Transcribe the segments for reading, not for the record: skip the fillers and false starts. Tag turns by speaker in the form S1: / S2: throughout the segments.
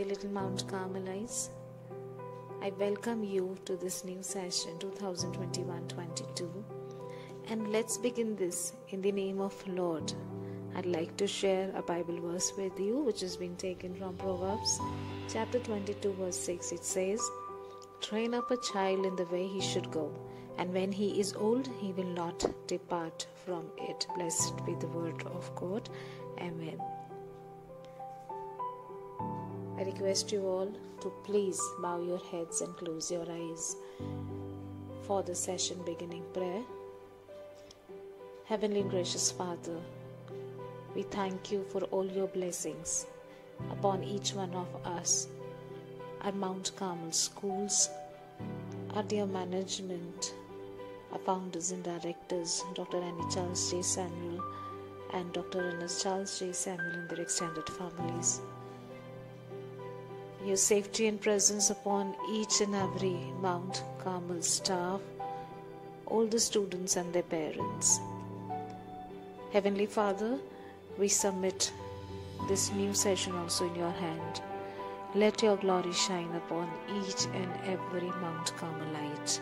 S1: dear little Mount Carmelites. I welcome you to this new session 2021-22, and let's begin this in the name of Lord. I'd like to share a Bible verse with you which has been taken from Proverbs chapter 22 verse 6. It says, "Train up a child in the way he should go, and when he is old he will not depart from it." Blessed be the word of God. Amen. I request you all to please bow your heads and close your eyes for the session beginning prayer. Heavenly and gracious Father, we thank you for all your blessings upon each one of us, our Mount Carmel schools, our dear management, our founders and directors, Dr. Annie Charles J. Samuel and Dr. Ernest Charles J. Samuel and their extended families. Your safety and presence upon each and every Mount Carmel staff, all the students and their parents. Heavenly Father, we submit this new session also in your hand. Let your glory shine upon each and every Mount Carmelite.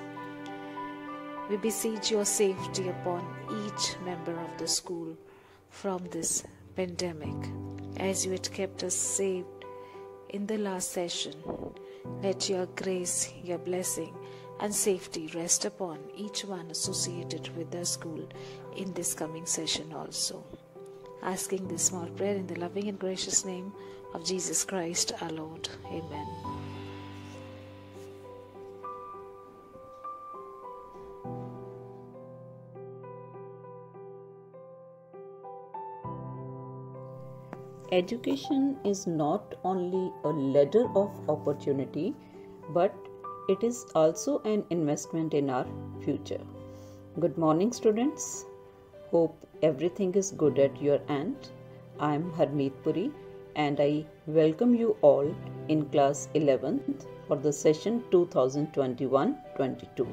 S1: We beseech your safety upon each member of the school from this pandemic. As you had kept us safe in the last session, let your grace, your blessing and safety rest upon each one associated with the school in this coming session also. Asking this small prayer in the loving and gracious name of Jesus Christ our Lord. Amen.
S2: Education is not only a ladder of opportunity, but it is also an investment in our future. Good morning, students. Hope everything is good at your end. I am Harmeet Puri and I welcome you all in class 11th for the session 2021-22.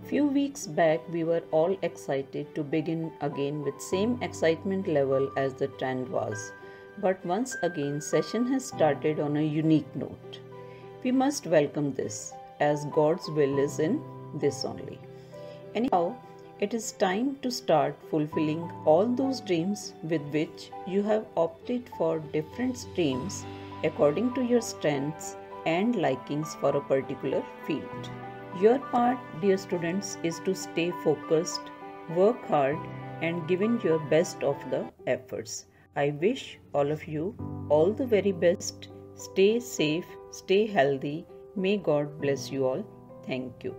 S2: Few weeks back we were all excited to begin again with same excitement level as the trend was. But once again session has started on a unique note. We must welcome this as God's will is in this only. Anyhow, it is time to start fulfilling all those dreams with which you have opted for different streams according to your strengths and likings for a particular field. Your part, dear students, is to stay focused, work hard and give in your best of the efforts. I wish all of you all the very best. Stay safe, stay healthy. May God bless you all. Thank you.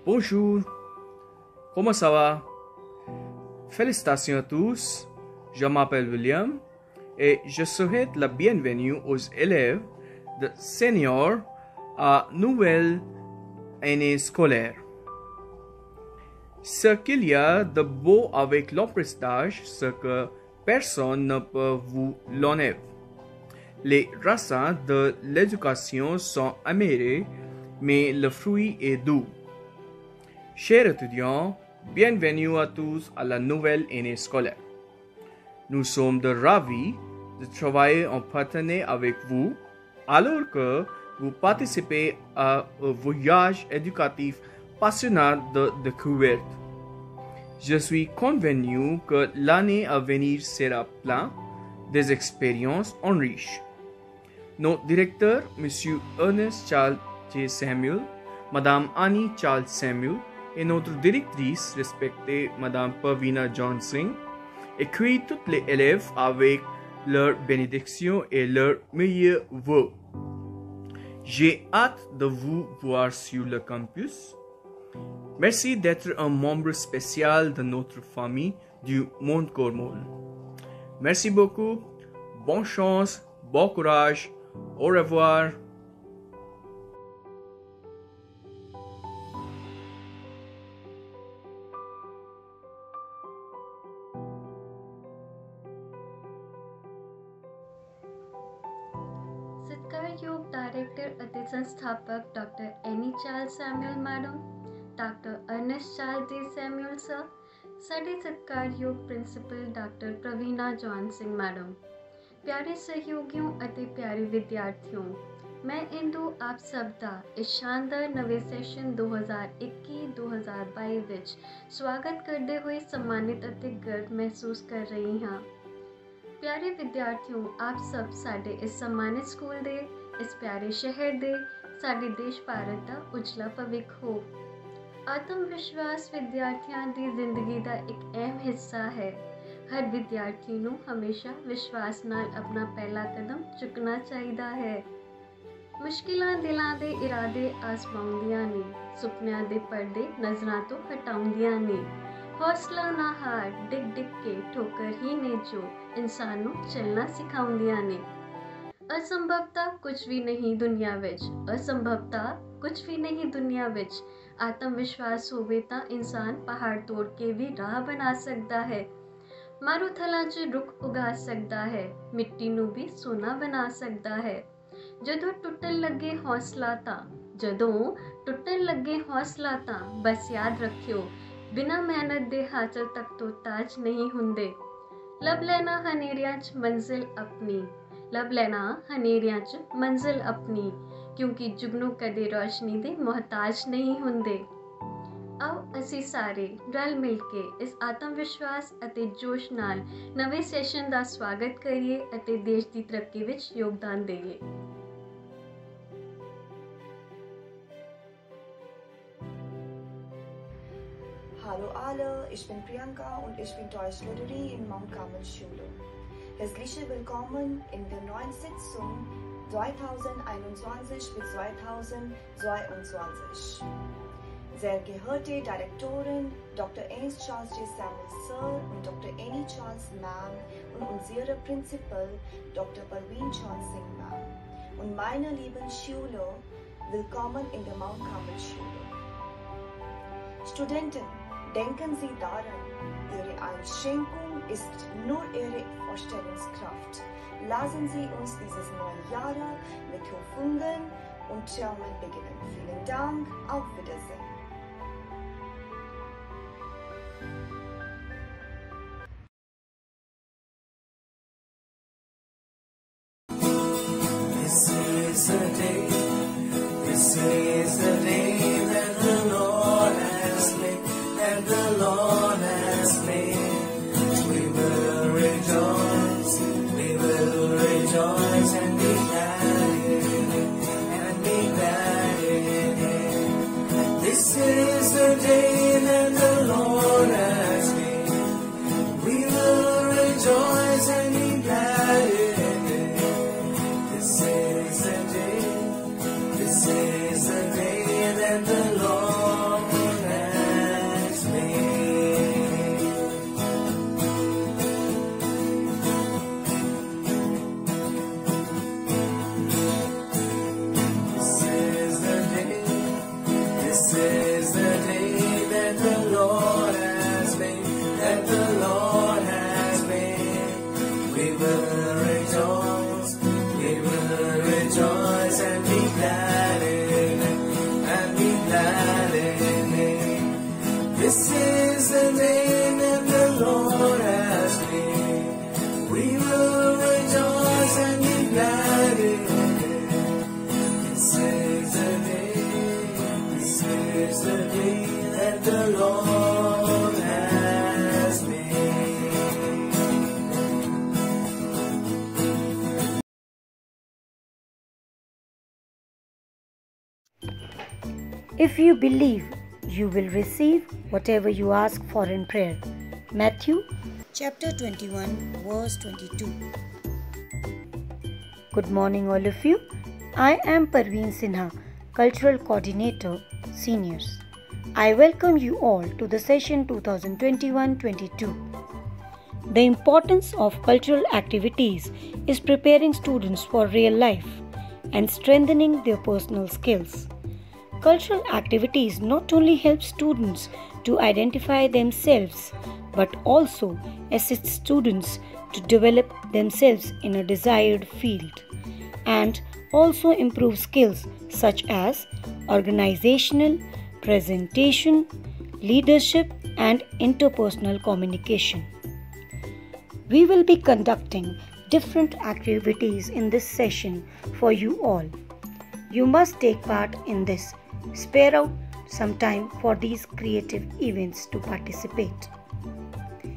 S3: Bonjour, comment ça va? Félicitations à tous, je m'appelle William et je souhaite la bienvenue aux élèves de senior à nouvelle année scolaire. Ce qu'il y a de beau avec l'apprentissage, c'est que personne ne peut vous l'enlever. Les racines de l'éducation sont amères, mais le fruit est doux. Chers étudiants, bienvenue à tous à la nouvelle année scolaire. Nous sommes ravis de travailler en partenariat avec vous alors que vous participez à un voyage éducatif passionnant de découverte. Je suis convaincu que l'année à venir sera pleine des expériences enrichies. Notre directeur, M. Ernest Charles J. Samuel, Mme Annie Charles Samuel et notre directrice respectée, Mme Pavina Johnson, accueillent tous les élèves avec leur bénédiction et leurs meilleurs vœux. J'ai hâte de vous voir sur le campus. Merci d'être un membre spécial de notre famille du Mont Carmel. Merci beaucoup, bonne chance, bon courage, au revoir.
S4: Sitkai ਸਹਿਯੋਗ director ਅਤੇ ਸੰਸਥਾਪਕ doctor Annie Charles Samuel madam, doctor Ernest Charles D Samuel sir, ਸਾਡੇ ਸਤਿਕਾਰਯੋਗ principal doctor Praveena John Singh madam, ਪਿਆਰੇ ਸਹਿਯੋਗੀਓ ਅਤੇ ਪਿਆਰੇ ਵਿਦਿਆਰਥੀਓ, ਮੈਂ ਇੰਦੂ ਆਪ ਸਭ ਦਾ ਇਸ ਸ਼ਾਨਦਾਰ ਨਵੇਂ ਸੈਸ਼ਨ 2021-2022 ਵਿੱਚ ਸਵਾਗਤ ਕਰਦੇ ਹੋਏ ਸਨਮਾਨਿਤ ਅਤੇ ਗਰਵ ਮਹਿਸੂਸ ਕਰ ਰਹੀ ਹਾਂ। ਪਿਆਰੇ ਵਿਦਿਆਰਥੀਓ, ਆਪ ਸਭ ਸਾਡੇ ਇਸ ਸਨਮਾਨਿਤ ਸਕੂਲ ਦੇ, ਇਸ ਪਿਆਰੇ ਸ਼ਹਿਰ ਦੇ, ਸਾਡੇ ਦੇਸ਼ ਭਾਰਤ ਦਾ ਉਜਲਾ ਭਵਿੱਖ ਹੋ। ਆਤਮ ਵਿਸ਼ਵਾਸ ਵਿਦਿਆਰਥੀਆਂ ਦੀ ਜ਼ਿੰਦਗੀ ਦਾ ਇੱਕ ਅਹਿਮ ਹਿੱਸਾ ਹੈ। ਹਰ ਵਿਦਿਆਰਥੀ ਨੂੰ ਹਮੇਸ਼ਾ ਵਿਸ਼ਵਾਸ ਨਾਲ ਆਪਣਾ ਪਹਿਲਾ ਕਦਮ ਚੁੱਕਣਾ ਚਾਹੀਦਾ ਹੈ। ਮੁਸ਼ਕਿਲਾਂ ਦਿਲਾਂ ਦੇ ਇਰਾਦੇ ਆਜ਼ਮਾਉਂਦੀਆਂ ਨੇ, ਸੁਪਨਿਆਂ ਦੇ ਪਰਦੇ ਨਜ਼ਰਾਂ ਤੋਂ ਹਟਾਉਂਦੀਆਂ ਨੇ। ਹੌਸਲਾ ਨਾ ਹਾਰ, ਡਿੱਗ ਡਿੱਗ ਕੇ ਠੋਕਰ ਹੀ ਨੇ ਜੋ ਇਨਸਾਨ ਨੂੰ ਚੱਲਣਾ ਸਿਖਾਉਂਦੀਆਂ ਨੇ। ਅਸੰਭਵਤਾ ਕੁਝ ਵੀ ਨਹੀਂ ਦੁਨੀਆ ਵਿੱਚ, ਅਸੰਭਵਤਾ ਕੁਝ ਵੀ ਨਹੀਂ ਦੁਨੀਆ ਵਿੱਚ। ਆਤਮ ਵਿਸ਼ਵਾਸ ਹੋਵੇ ਤਾਂ ਇਨਸਾਨ ਪਹਾੜ ਤੋੜ ਕੇ ਵੀ ਰਾਹ ਬਣਾ ਸਕਦਾ ਹੈ, ਮਾਰੂਥਲਾਂ 'ਚ ਰੁੱਖ ਉਗਾ ਸਕਦਾ ਹੈ, ਮਿੱਟੀ ਨੂੰ ਵੀ ਸੋਨਾ ਬਣਾ ਸਕਦਾ ਹੈ। ਜਦੋਂ ਟੁੱਟਣ ਲੱਗੇ ਹੌਸਲਾ ਤਾਂ ਬਸ ਯਾਦ ਰੱਖਿਓ, ਬਿਨਾਂ ਮਿਹਨਤ ਦੇ ਹਾਸਲ ਤੱਕ ਤੋਂ ਤਾਜ ਨਹੀਂ ਹੁੰਦੇ। ਲੱਭ ਲੈਣਾ ਹਨੇਰਿਆਂ 'ਚ ਮੰਜ਼ਿਲ ਆਪਣੀ, ਕਿਉਂਕਿ ਜੁਗਨੂ ਕਦੇ ਰੋਸ਼ਨੀ ਦੇ ਮੁਹਤਾਜ ਨਹੀਂ ਹੁੰਦੇ। ਆਓ ਅਸੀਂ ਸਾਰੇ ਰਲ ਮਿਲ ਕੇ ਇਸ ਆਤਮ ਵਿਸ਼ਵਾਸ ਅਤੇ ਜੋਸ਼ ਨਾਲ ਨਵੇਂ ਸੈਸ਼ਨ ਦਾ ਸਵਾਗਤ ਕਰੀਏ ਅਤੇ ਦੇਸ਼ ਦੀ ਤਰੱਕੀ ਵਿੱਚ ਯੋਗਦਾਨ ਦੇਈਏ।
S5: Hallo alle, ich bin Priyanka und ich bin Deutschlehrerin in Mount Carmel Schule. Herzlich willkommen in der neuen Sitzung 2021 bis 2022. Sehr geehrte Direktorin Dr. Ernest Charles J. Samuel Sir und Dr. Annie Charles Ma'am und unsere Principal Dr. Parveen Chaun Singh Ma'am und meine lieben Schüler, willkommen in der Mount Carmel Schule. Studenten, denken Sie daran, Ihre Einschränkung ist nur Ihre Vorstellungskraft. Lassen Sie uns dieses neue Jahr mit Hoffnungen und Träumen beginnen. Vielen Dank, auf Wiedersehen.
S6: This is the day that the Lord has made, We will rejoice and be glad in it, This is the day that the Lord has made. We will rejoice and be glad in it. This is the day that the Lord has made. This is the day that the Lord has made, We will rejoice and be glad in it, This is the day that the Lord has made. We will rejoice and be glad in it. This is the day that the Lord has made.
S7: If you believe, you will receive whatever you ask for in prayer. Matthew chapter 21 verse 22. Good morning all of you. I am Parveen Sinha, Cultural Coordinator, Seniors. I welcome you all to the session 2021-22. The importance of cultural activities is preparing students for real life and strengthening their personal skills. Cultural activities not only help students to identify themselves but also assist students to develop themselves in a desired field and also improve skills such as organizational, presentation, leadership, and interpersonal communication. We will be conducting different activities in this session for you all. You must take part in this. Spare out some time for these creative events to participate.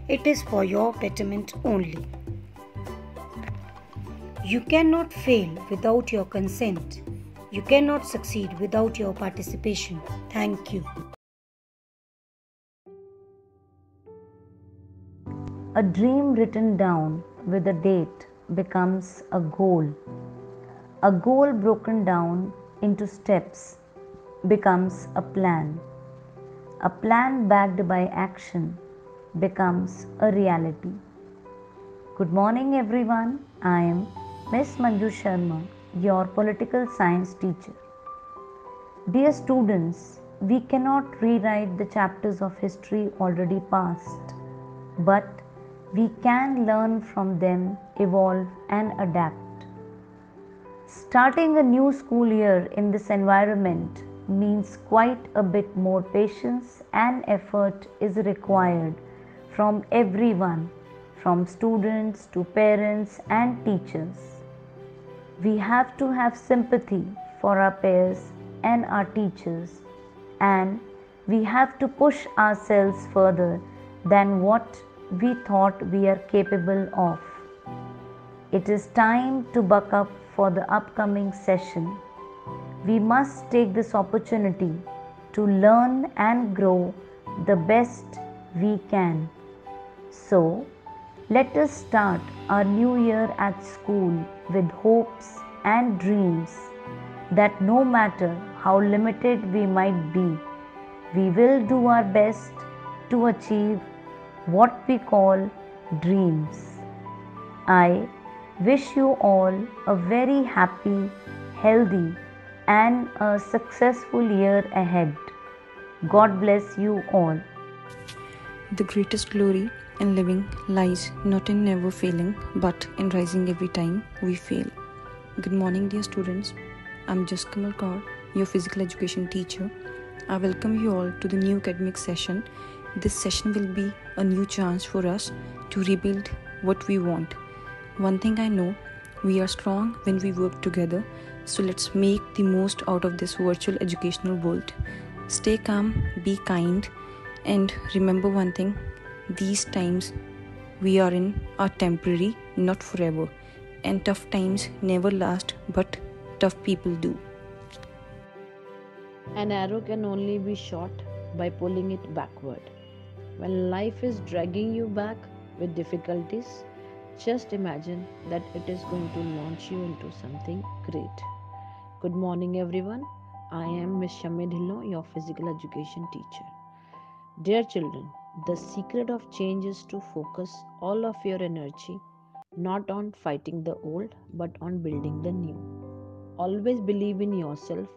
S7: It is for your betterment only. You cannot fail without your consent. You cannot succeed without your participation. Thank you.
S8: A dream written down with a date becomes a goal. A goal broken down into steps becomes a plan. A plan backed by action becomes a reality. Good morning everyone. I am Ms. Manju Sharma, your political science teacher. Dear students, we cannot rewrite the chapters of history already past, but we can learn from them, evolve and adapt. Starting a new school year in this environment means quite a bit more patience and effort is required from everyone, from students to parents and teachers. We have to have sympathy for our peers and our teachers, and we have to push ourselves further than what we thought we are capable of. It is time to buck up for the upcoming session. We must take this opportunity to learn and grow the best we can. So, let us start our new year at school with hopes and dreams that no matter how limited we might be, we will do our best to achieve what we call dreams. I wish you all a very happy, healthy and a successful year ahead. God bless you all.
S9: The greatest glory in living lies not in never failing, but in rising every time we fail. Good morning, dear students. I'm Just Kamal Kaur, your physical education teacher. I welcome you all to the new academic session. This session will be a new chance for us to rebuild what we want. One thing I know, we are strong when we work together. So let's make the most out of this virtual educational world. Stay calm, be kind, and remember one thing, these times we are in are temporary, not forever. And tough times never last, but tough people do.
S10: An arrow can only be shot by pulling it backward. When life is dragging you back with difficulties, just imagine that it is going to launch you into something great. Good morning everyone. I am Ms. Shammi Dhillon, your physical education teacher. Dear children, the secret of change is to focus all of your energy not on fighting the old but on building the new. Always believe in yourself,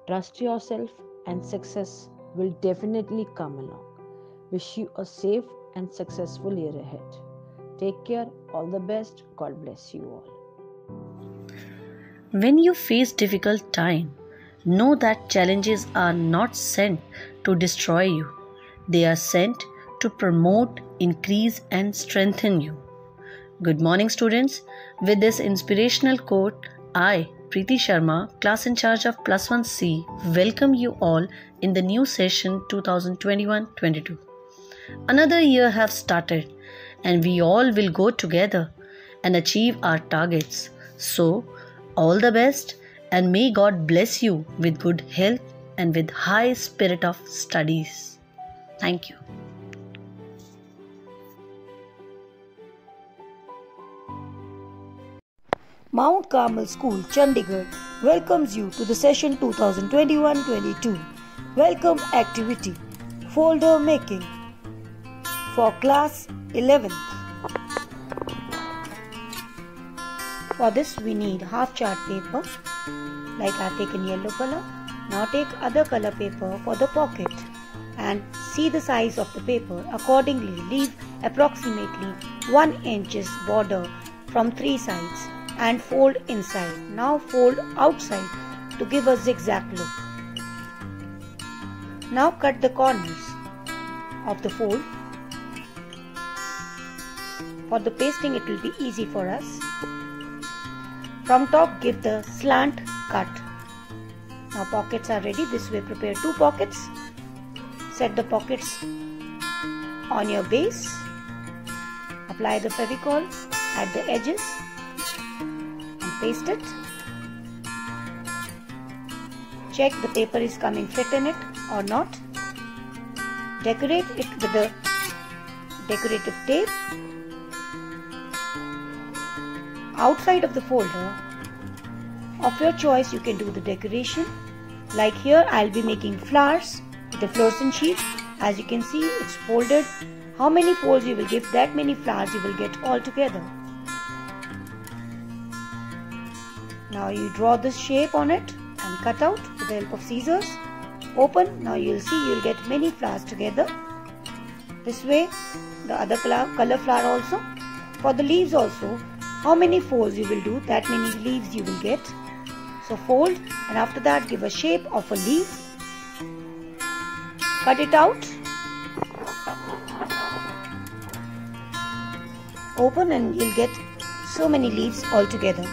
S10: trust yourself, and success will definitely come along. Wish you a safe and successful year ahead. Take care, all the best, God bless you all.
S11: When you face difficult time, know that challenges are not sent to destroy you. They are sent to promote, increase and strengthen you. Good morning students. With this inspirational quote, I, Preeti Sharma, class in charge of Plus 1C, welcome you all in the new session 2021-22. Another year has started and we all will go together and achieve our targets. So, all the best and may God bless you with good health and with high spirit of studies. Thank you.
S7: Mount Carmel School, Chandigarh welcomes you to the session 2021-22. Welcome activity, folder making for class 11th. For this we need half chart paper, like I have taken yellow color. Now take other color paper for the pocket and see the size of the paper. Accordingly leave approximately 1 inch border from 3 sides. and fold inside. Now fold outside to give a zigzag look. Now cut the corners of the fold. For the pasting it will be easy for us. From top give the slant cut. Now pockets are ready. This way prepare 2 pockets. Set the pockets on your base. Apply the Fevicol at the edges and paste it. Check the paper is coming fit in it or not. Decorate it with the decorative tape. Outside of the folder of your choice you can do the decoration. Like here I'll be making flowers with the fluorescent sheet. As you can see it's folded. How many folds you will give, that many flowers you will get all together. Now you draw this shape on it and cut out with the help of scissors. Open. Now you will see you will get many flowers together. This way the other color flower also. For the leaves also, how many folds you will do, that many leaves you will get. So fold and after that give a shape of a leaf. Cut it out. Open and you'll get so many leaves all together.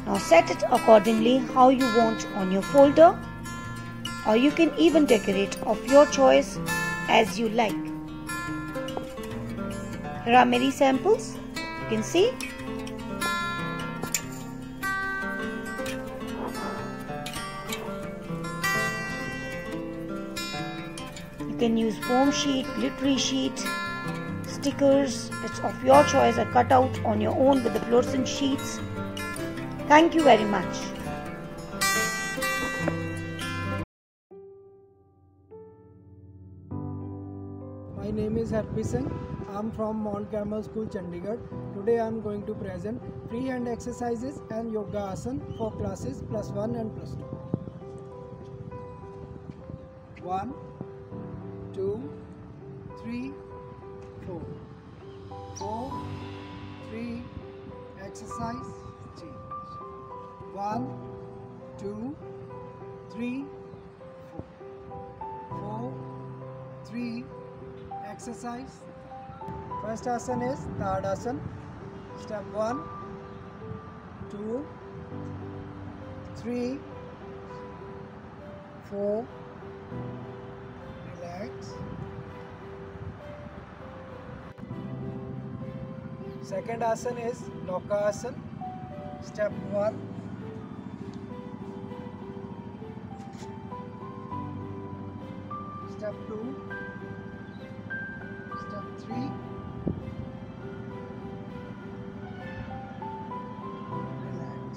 S7: Now set it accordingly how you want on your folder, or you can even decorate of your choice as you like. Here are many samples. You can see. You can use foam sheet, glittery sheet, stickers. It's of your choice, or cut out on your own with the fluorescent sheets. Thank you very much.
S12: My name is Harpreet Singh. I am from Mount Carmel School, Chandigarh. Today I am going to present freehand exercises and yoga asana for classes +1 and +2. 1, 2, 3, 4. 4, 3, exercise, change. 1, 2, 3, 4. 4, 3, exercise. First asana is Tadasana. Step 1, 2, 3, 4. Relax. Second asana is Loka asana. Step 1. Step 2. Step 3. Relax.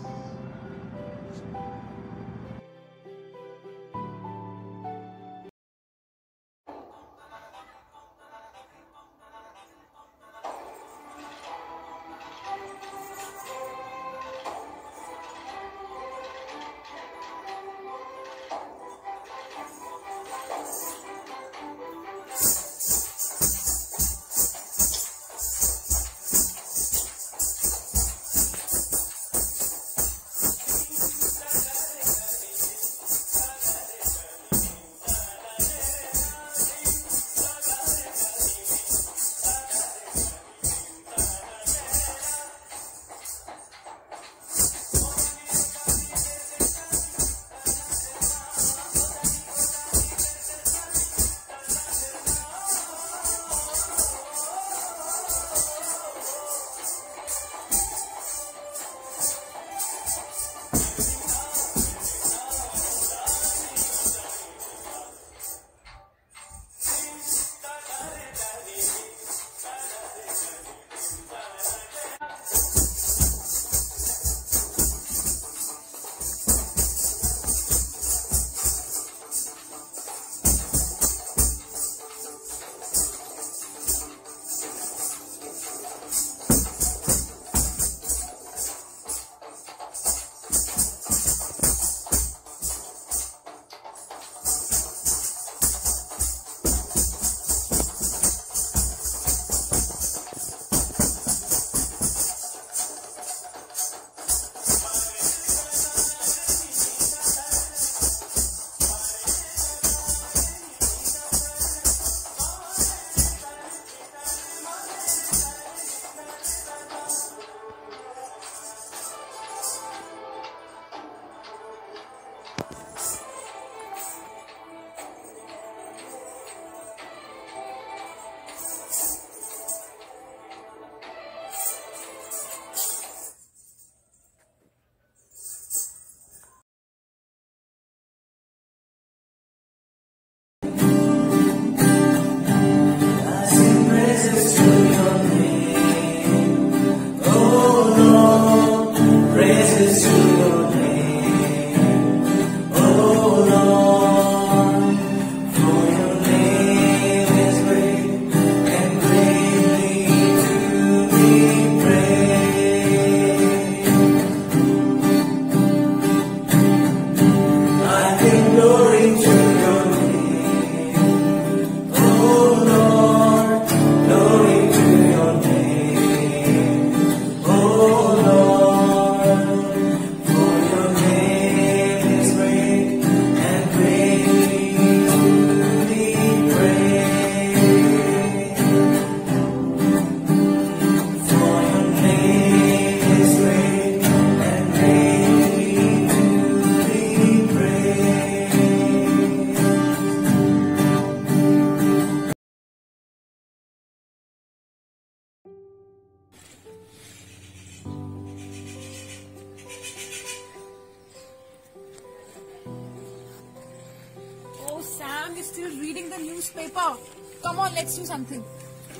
S13: the newspaper. Come on, let's do something.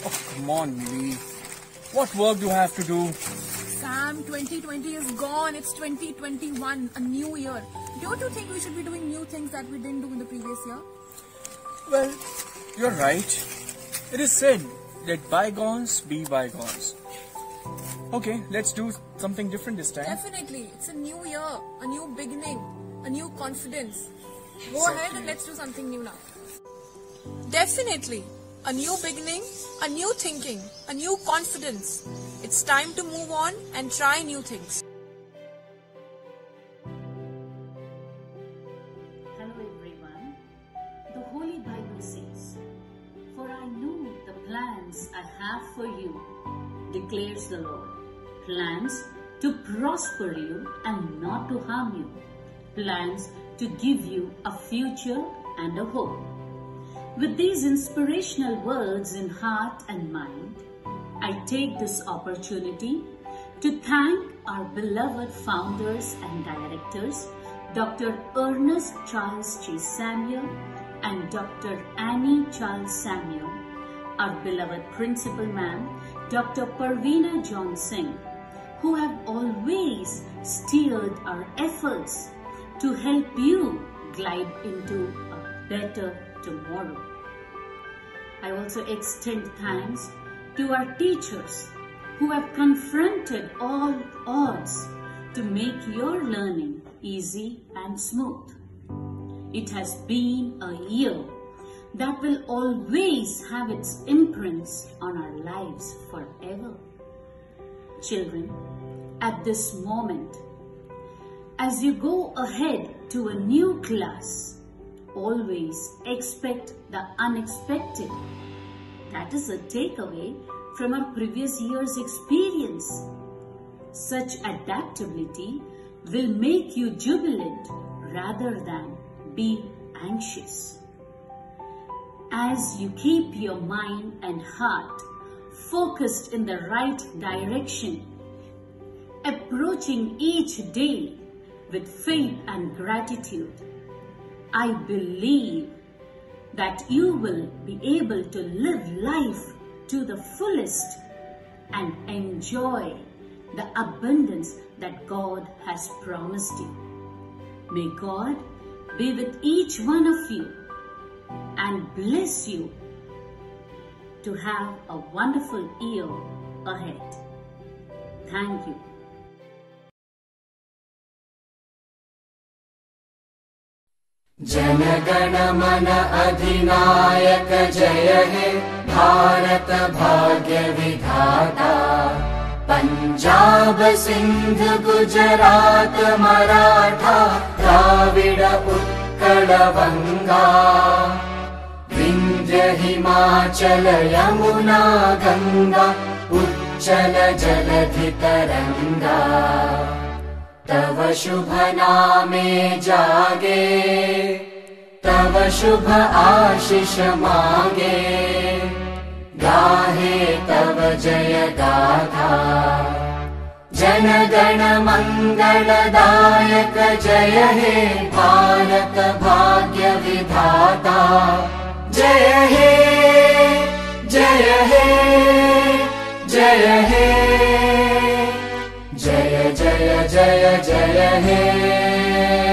S3: Oh, come on, Millie. What work do I have to do?
S13: Sam, 2020 is gone. It's 2021, a new year. Don't you think we should be doing new things that we didn't do in the previous year?
S3: Well, you're right. It is said, let bygones be bygones. Okay, let's do something different this time.
S13: Definitely. It's a new year, a new beginning, a new confidence. Go ahead and let's do something new now. Definitely. A new beginning, a new thinking, a new confidence. It's time to move on and try new things.
S11: Hello everyone. The Holy Bible says, "For I know the plans I have for you, declares the Lord. Plans to prosper you and not to harm you. Plans to give you a future and a hope." With these inspirational words in heart and mind, I take this opportunity to thank our beloved founders and directors, Dr. Ernest Charles J. Samuel and Dr. Annie Charles Samuel, our beloved principal ma'am, Dr. Parveena John Singh, who have always steered our efforts to help you glide into a better tomorrow. I also extend thanks to our teachers who have confronted all odds to make your learning easy and smooth. It has been a year that will always have its imprints on our lives forever. Children, at this moment, as you go ahead to a new class, always expect the unexpected. That is a takeaway from our previous year's experience. Such adaptability will make you jubilant rather than be anxious. As you keep your mind and heart focused in the right direction, approaching each day with faith and gratitude, I believe that you will be able to live life to the fullest and enjoy the abundance that God has promised you. May God be with each one of you and bless you to have a wonderful year ahead. Thank you.
S6: जनगण मन अधिनायक जय हे भारत भाग्य विधाता। पंजाब सिंध गुजरात मराठा द्राविड उत्कल बंगा, विंध्य हिमाचल यमुना गंगा उच्चल जलधि तरंगा। तव शुभ नामे जागे, तव शुभ आशीष मांगे, गाहे तव जय गाथा। जन गण मंगलदायक जय हे भारत भाग्य विधाता। जय हे जय हे जय हे जय जय जय जय हे।